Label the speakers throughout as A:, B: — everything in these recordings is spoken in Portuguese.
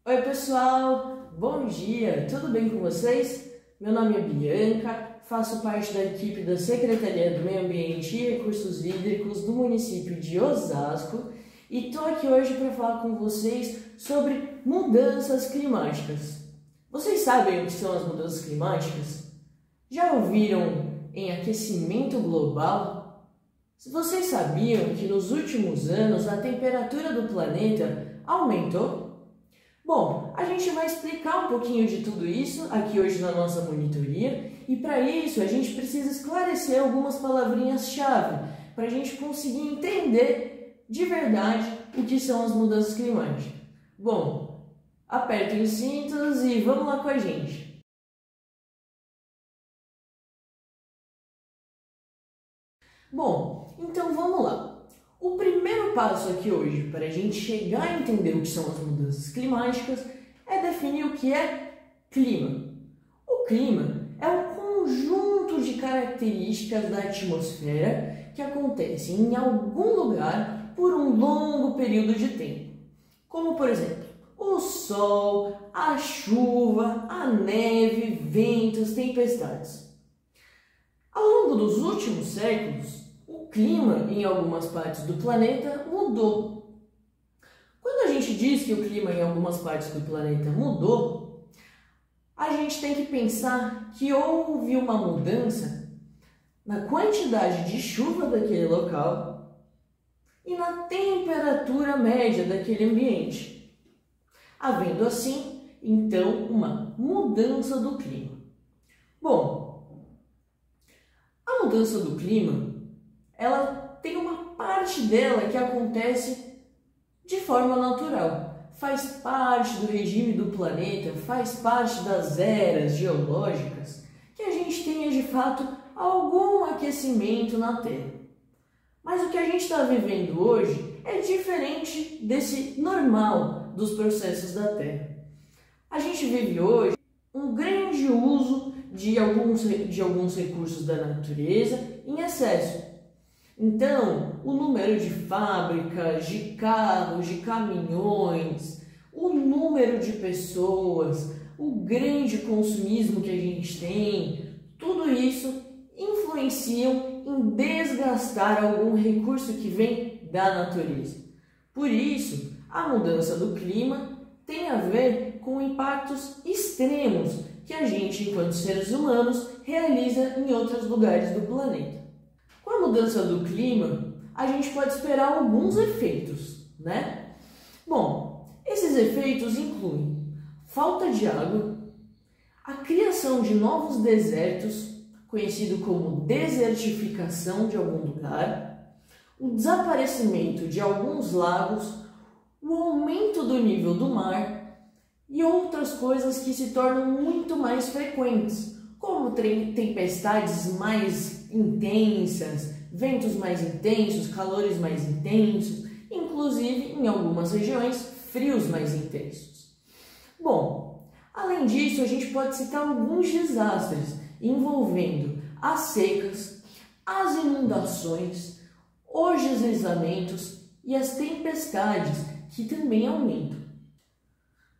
A: Oi pessoal, bom dia, tudo bem com vocês? Meu nome é Bianca, faço parte da equipe da Secretaria do Meio Ambiente e Recursos Hídricos do município de Osasco e estou aqui hoje para falar com vocês sobre mudanças climáticas. Vocês sabem o que são as mudanças climáticas? Já ouviram em aquecimento global? Vocês sabiam que nos últimos anos a temperatura do planeta aumentou? Bom, a gente vai explicar um pouquinho de tudo isso aqui hoje na nossa monitoria e para isso a gente precisa esclarecer algumas palavrinhas-chave para a gente conseguir entender de verdade o que são as mudanças climáticas. Bom, apertem os cintos e vamos lá com a gente. Bom, então vamos lá. O primeiro passo aqui hoje para a gente chegar a entender o que são as mudanças climáticas é definir o que é clima. O clima é um conjunto de características da atmosfera que acontecem em algum lugar por um longo período de tempo, como por exemplo o sol, a chuva, a neve, ventos, tempestades. Ao longo dos últimos séculos, o clima em algumas partes do planeta mudou. Quando a gente diz que o clima em algumas partes do planeta mudou, a gente tem que pensar que houve uma mudança na quantidade de chuva daquele local e na temperatura média daquele ambiente, havendo assim, então, uma mudança do clima. Bom, a mudança do clima ela tem uma parte dela que acontece de forma natural. Faz parte do regime do planeta, faz parte das eras geológicas, que a gente tenha de fato algum aquecimento na Terra. Mas o que a gente está vivendo hoje é diferente desse normal dos processos da Terra. A gente vive hoje um grande uso de alguns recursos da natureza em excesso. Então, o número de fábricas, de carros, de caminhões, o número de pessoas, o grande consumismo que a gente tem, tudo isso influenciam em desgastar algum recurso que vem da natureza. Por isso, a mudança do clima tem a ver com impactos extremos que a gente, enquanto seres humanos, realiza em outros lugares do planeta. Com a mudança do clima, a gente pode esperar alguns efeitos, né? Bom, esses efeitos incluem falta de água, a criação de novos desertos, conhecido como desertificação de algum lugar, o desaparecimento de alguns lagos, o aumento do nível do mar e outras coisas que se tornam muito mais frequentes, como tempestades mais intensas, ventos mais intensos, calores mais intensos, inclusive em algumas regiões, frios mais intensos. Bom, além disso, a gente pode citar alguns desastres envolvendo as secas, as inundações, os deslizamentos e as tempestades, que também aumentam.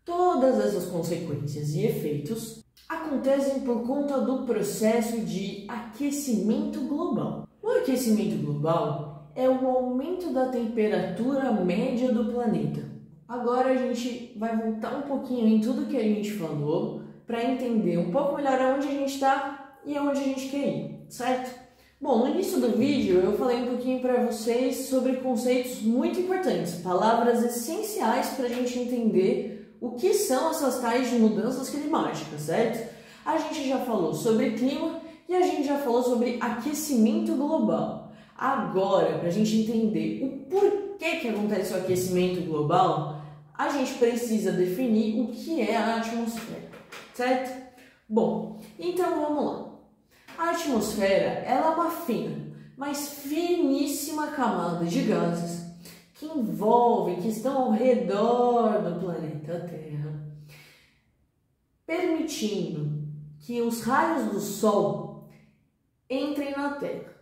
A: Todas essas consequências e efeitos acontecem por conta do processo de aquecimento global. O aquecimento global é o aumento da temperatura média do planeta. Agora a gente vai voltar um pouquinho em tudo que a gente falou para entender um pouco melhor aonde a gente está e aonde a gente quer ir, certo? Bom, no início do vídeo eu falei um pouquinho para vocês sobre conceitos muito importantes, palavras essenciais para a gente entender o que são essas tais de mudanças climáticas, certo? A gente já falou sobre clima e a gente já falou sobre aquecimento global. Agora, para a gente entender o porquê que acontece o aquecimento global, a gente precisa definir o que é a atmosfera, certo? Bom, então vamos lá. A atmosfera ela é uma fina, mas finíssima camada de gases que envolvem, que estão ao redor do planeta Terra, permitindo que os raios do Sol entrem na Terra.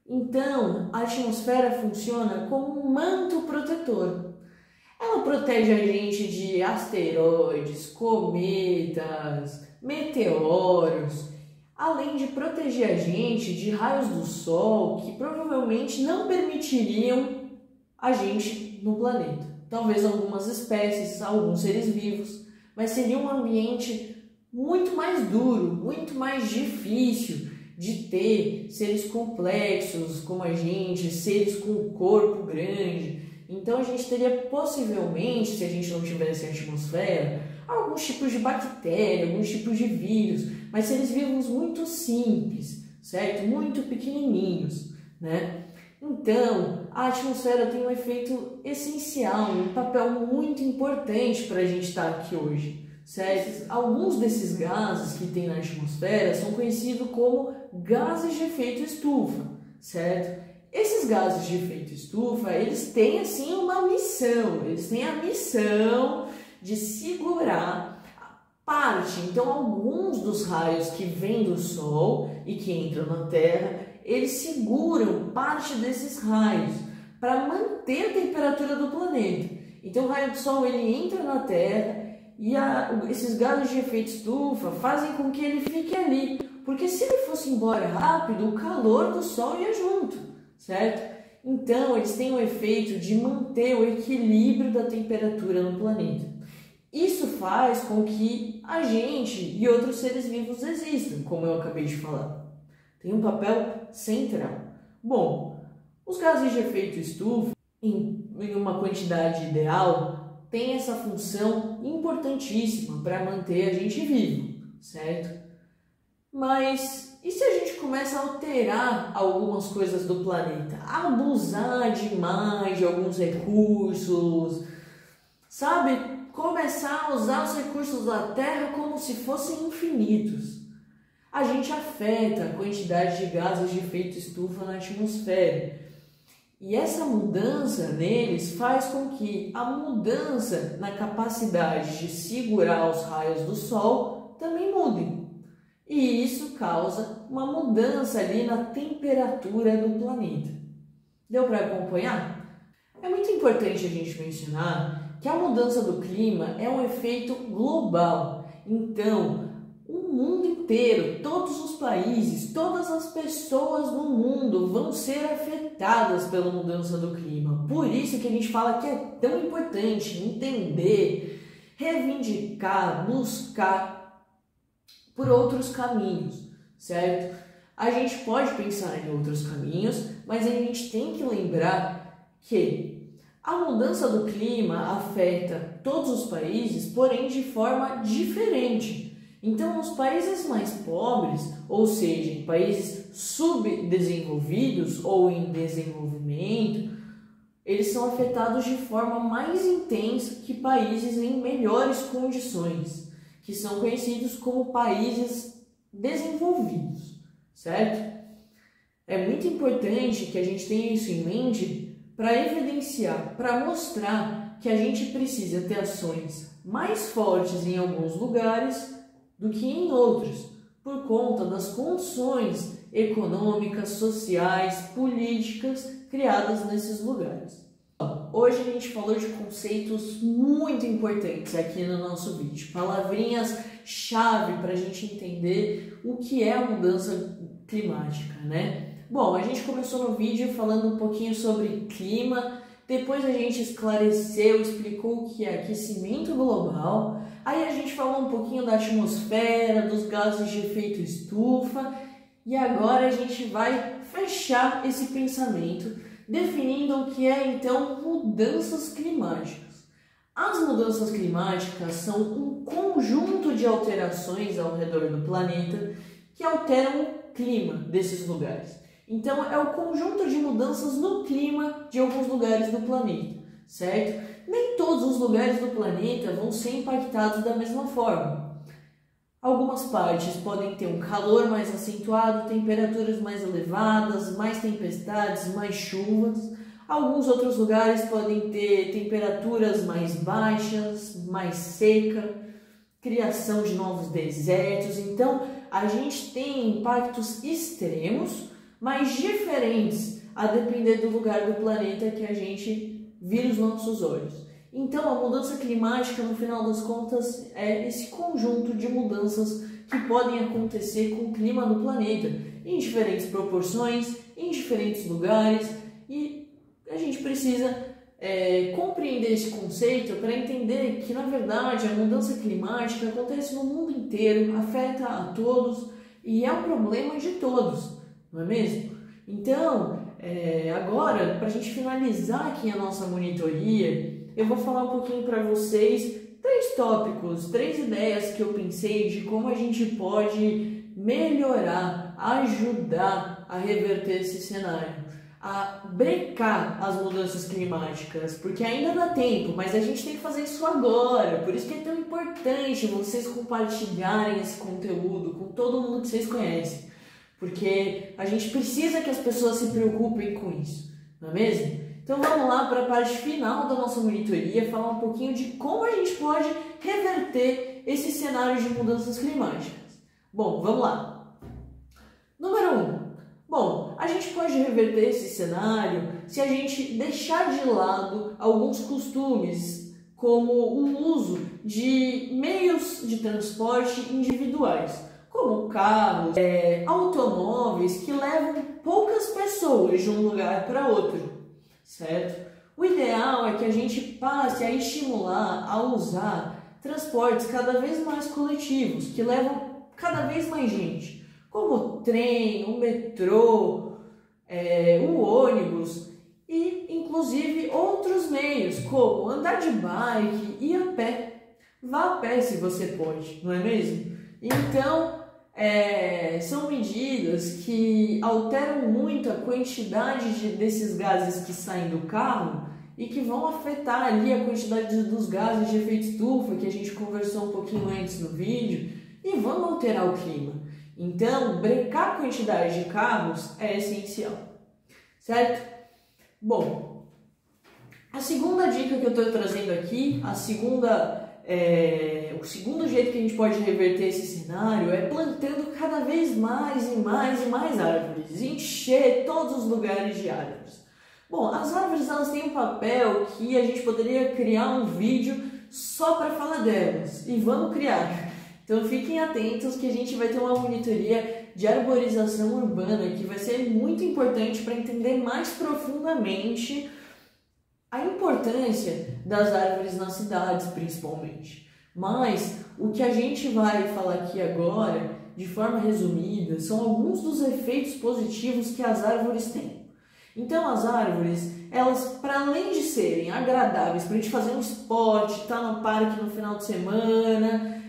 A: Então, a atmosfera funciona como um manto protetor. Ela protege a gente de asteroides, cometas, meteoros, além de proteger a gente de raios do Sol que provavelmente não permitiriam a gente no planeta. Talvez algumas espécies, alguns seres vivos, mas seria um ambiente muito mais duro, muito mais difícil de ter seres complexos como a gente, seres com um corpo grande. Então a gente teria possivelmente, se a gente não tivesse atmosfera, alguns tipos de bactéria, alguns tipos de vírus, mas seres vivos muito simples, certo? Muito pequenininhos, né? Então, a atmosfera tem um efeito essencial, um papel muito importante para a gente estar aqui hoje, certo? Alguns desses gases que tem na atmosfera são conhecidos como gases de efeito estufa, certo? Esses gases de efeito estufa, eles têm assim uma missão, eles têm a missão de segurar parte, então alguns dos raios que vêm do Sol e que entram na Terra, eles seguram parte desses raios para manter a temperatura do planeta. Então o raio do Sol ele entra na Terra e esses gases de efeito estufa fazem com que ele fique ali, porque se ele fosse embora rápido, o calor do Sol ia junto, certo? Então eles têm o efeito de manter o equilíbrio da temperatura no planeta. Isso faz com que a gente e outros seres vivos existam, como eu acabei de falar. Tem um papel central. Bom, os gases de efeito estufa, em uma quantidade ideal, têm essa função importantíssima para manter a gente vivo, certo? Mas e se a gente começa a alterar algumas coisas do planeta? Abusar demais de alguns recursos, sabe? Começar a usar os recursos da Terra como se fossem infinitos. A gente afeta a quantidade de gases de efeito estufa na atmosfera. E essa mudança neles faz com que a mudança na capacidade de segurar os raios do Sol também mude. E isso causa uma mudança ali na temperatura do planeta. Deu para acompanhar? É muito importante a gente mencionar que a mudança do clima é um efeito global. Então, o mundo inteiro, todos os países, todas as pessoas no mundo vão ser afetadas pela mudança do clima. Por isso que a gente fala que é tão importante entender, reivindicar, buscar por outros caminhos, certo? A gente pode pensar em outros caminhos, mas a gente tem que lembrar que a mudança do clima afeta todos os países, porém de forma diferente. Então, os países mais pobres, ou seja, em países subdesenvolvidos ou em desenvolvimento, eles são afetados de forma mais intensa que países em melhores condições, que são conhecidos como países desenvolvidos, certo? É muito importante que a gente tenha isso em mente para evidenciar, para mostrar que a gente precisa ter ações mais fortes em alguns lugares do que em outros, por conta das condições econômicas, sociais, políticas criadas nesses lugares. Hoje a gente falou de conceitos muito importantes aqui no nosso vídeo, palavrinhas-chave para a gente entender o que é a mudança climática, né? Bom, a gente começou no vídeo falando um pouquinho sobre clima, depois a gente esclareceu, explicou o que é aquecimento global, aí a gente falou um pouquinho da atmosfera, dos gases de efeito estufa, e agora a gente vai fechar esse pensamento definindo o que é então mudanças climáticas. As mudanças climáticas são um conjunto de alterações ao redor do planeta que alteram o clima desses lugares. Então, é o conjunto de mudanças no clima de alguns lugares do planeta, certo? Nem todos os lugares do planeta vão ser impactados da mesma forma. Algumas partes podem ter um calor mais acentuado, temperaturas mais elevadas, mais tempestades, mais chuvas. Alguns outros lugares podem ter temperaturas mais baixas, mais seca, criação de novos desertos. Então, a gente tem impactos extremos, mas diferentes a depender do lugar do planeta que a gente vira os nossos olhos. Então, a mudança climática, no final das contas, é esse conjunto de mudanças que podem acontecer com o clima do planeta, em diferentes proporções, em diferentes lugares, e a gente precisa compreender esse conceito para entender que, na verdade, a mudança climática acontece no mundo inteiro, afeta a todos e é um problema de todos, não é mesmo? Então, agora, para a gente finalizar aqui a nossa monitoria, eu vou falar um pouquinho para vocês 3 tópicos, 3 ideias que eu pensei de como a gente pode melhorar, ajudar a reverter esse cenário, a brecar as mudanças climáticas, porque ainda dá tempo, mas a gente tem que fazer isso agora. Por isso que é tão importante vocês compartilharem esse conteúdo com todo mundo que vocês conhecem, porque a gente precisa que as pessoas se preocupem com isso, não é mesmo? Então vamos lá para a parte final da nossa monitoria, falar um pouquinho de como a gente pode reverter esse cenário de mudanças climáticas. Bom, vamos lá. Número 1. Bom, a gente pode reverter esse cenário se a gente deixar de lado alguns costumes, como o uso de meios de transporte individuais, como carros, automóveis que levam poucas pessoas de um lugar para outro, certo? O ideal é que a gente passe a estimular a usar transportes cada vez mais coletivos, que levam cada vez mais gente, como o trem, o metrô, o ônibus e, inclusive, outros meios, como andar de bike e a pé. Vá a pé se você pode, não é mesmo? Então, são medidas que alteram muito a quantidade desses gases que saem do carro e que vão afetar ali a quantidade dos gases de efeito estufa, que a gente conversou um pouquinho antes no vídeo, e vão alterar o clima. Então, brecar a quantidade de carros é essencial, certo? Bom, a segunda dica que eu estou trazendo aqui, o segundo jeito que a gente pode reverter esse cenário é plantando cada vez mais e mais e mais árvores, encher todos os lugares de árvores. Bom, as árvores elas têm um papel que a gente poderia criar um vídeo só para falar delas, e vamos criar. Então fiquem atentos que a gente vai ter uma monitoria de arborização urbana que vai ser muito importante para entender mais profundamente a importância das árvores nas cidades, principalmente. Mas o que a gente vai falar aqui agora, de forma resumida, são alguns dos efeitos positivos que as árvores têm. Então as árvores, elas, para além de serem agradáveis para a gente fazer um esporte, estar no parque no final de semana,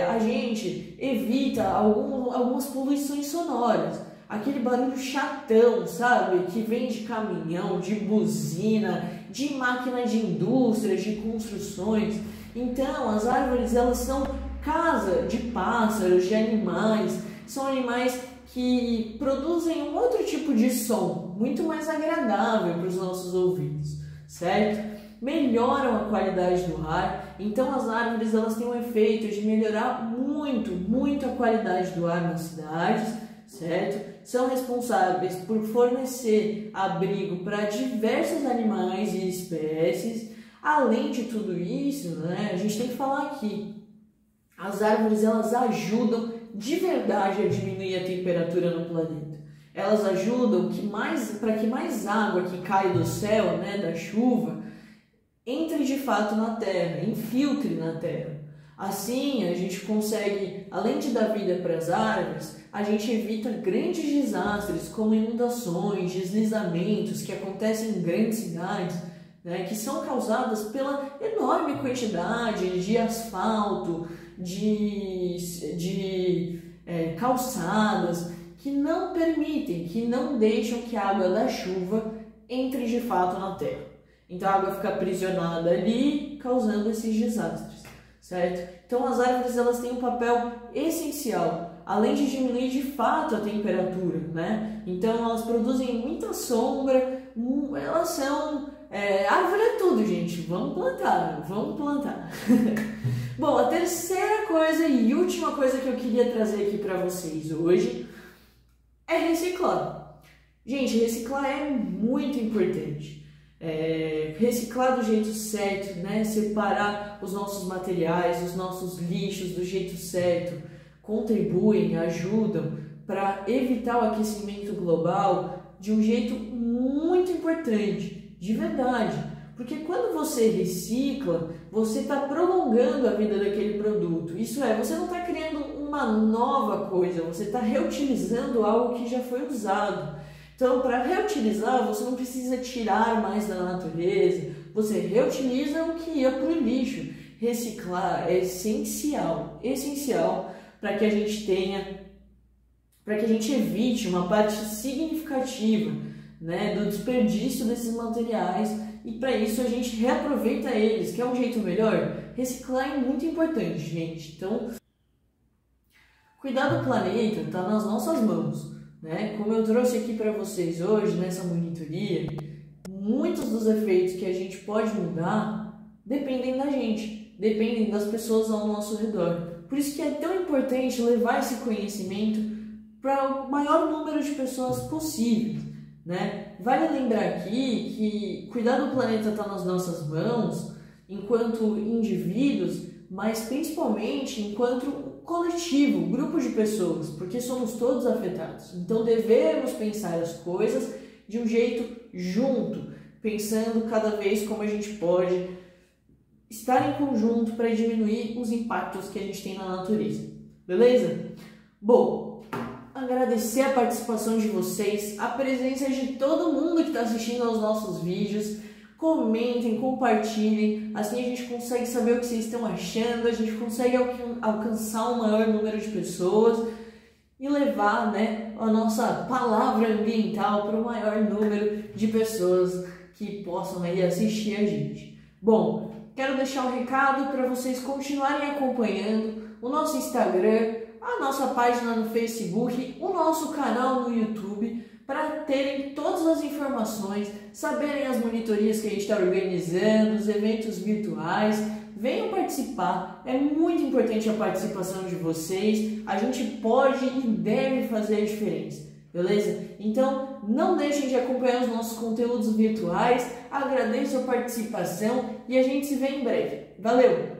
A: a gente evita algumas poluições sonoras. Aquele barulho chatão, sabe? Que vem de caminhão, de buzina, de máquina de indústria, de construções. Então, as árvores, elas são casa de pássaros, de animais. São animais que produzem um outro tipo de som, muito mais agradável para os nossos ouvidos, certo? Melhoram a qualidade do ar. Então as árvores elas têm um efeito de melhorar muito a qualidade do ar nas cidades, certo? São responsáveis por fornecer abrigo para diversos animais e espécies. Além de tudo isso, né, a gente tem que falar aqui, as árvores elas ajudam de verdade a diminuir a temperatura no planeta. Elas ajudam para que mais água que cai do céu, né, da chuva, entre de fato na terra, infiltre na terra. Assim a gente consegue, além de dar vida para as árvores, a gente evita grandes desastres como inundações, deslizamentos que acontecem em grandes cidades, né, que são causadas pela enorme quantidade de asfalto, de calçadas que não permitem, que não deixam que a água da chuva entre de fato na terra. Então a água fica aprisionada ali, causando esses desastres, certo? Então as árvores elas têm um papel essencial, além de diminuir de fato a temperatura, né? Então elas produzem muita sombra, elas são... árvore é tudo, gente, vamos plantar. Bom, a terceira coisa e última coisa que eu queria trazer aqui para vocês hoje é reciclar. Gente, reciclar é muito importante. reciclar do jeito certo, né? Separar os nossos materiais, os nossos lixos do jeito certo, contribuem, ajudam para evitar o aquecimento global de um jeito muito importante, de verdade. Porque quando você recicla, você está prolongando a vida daquele produto. Isso é, você não está criando uma nova coisa, você está reutilizando algo que já foi usado. Então, para reutilizar, você não precisa tirar mais da natureza, você reutiliza o que ia para o lixo. Reciclar é essencial para que a gente evite uma parte significativa, né, do desperdício desses materiais, e para isso a gente reaproveita eles, que é um jeito melhor. Reciclar é muito importante, gente. Então, cuidar do planeta está nas nossas mãos, né? Como eu trouxe aqui para vocês hoje nessa monitoria, muitos dos efeitos que a gente pode mudar dependem da gente, dependem das pessoas ao nosso redor. Por isso que é tão importante levar esse conhecimento para o maior número de pessoas possíveis, né? Vale lembrar aqui que cuidar do planeta está nas nossas mãos enquanto indivíduos, mas principalmente enquanto coletivo, grupo de pessoas, porque somos todos afetados. Então devemos pensar as coisas de um jeito junto, pensando cada vez como a gente pode estar em conjunto para diminuir os impactos que a gente tem na natureza. Beleza? Bom, agradecer a participação de vocês, a presença de todo mundo que está assistindo aos nossos vídeos. Comentem, compartilhem, assim a gente consegue saber o que vocês estão achando, a gente consegue alcançar um maior número de pessoas e levar, né, a nossa palavra ambiental para o maior número de pessoas que possam aí assistir a gente. Bom, quero deixar um recado para vocês continuarem acompanhando o nosso Instagram, a nossa página no Facebook, o nosso canal no YouTube, para terem todas as informações, saberem as monitorias que a gente está organizando, os eventos virtuais. Venham participar, é muito importante a participação de vocês, a gente pode e deve fazer a diferença, beleza? Então não deixem de acompanhar os nossos conteúdos virtuais, agradeço a participação e a gente se vê em breve. Valeu!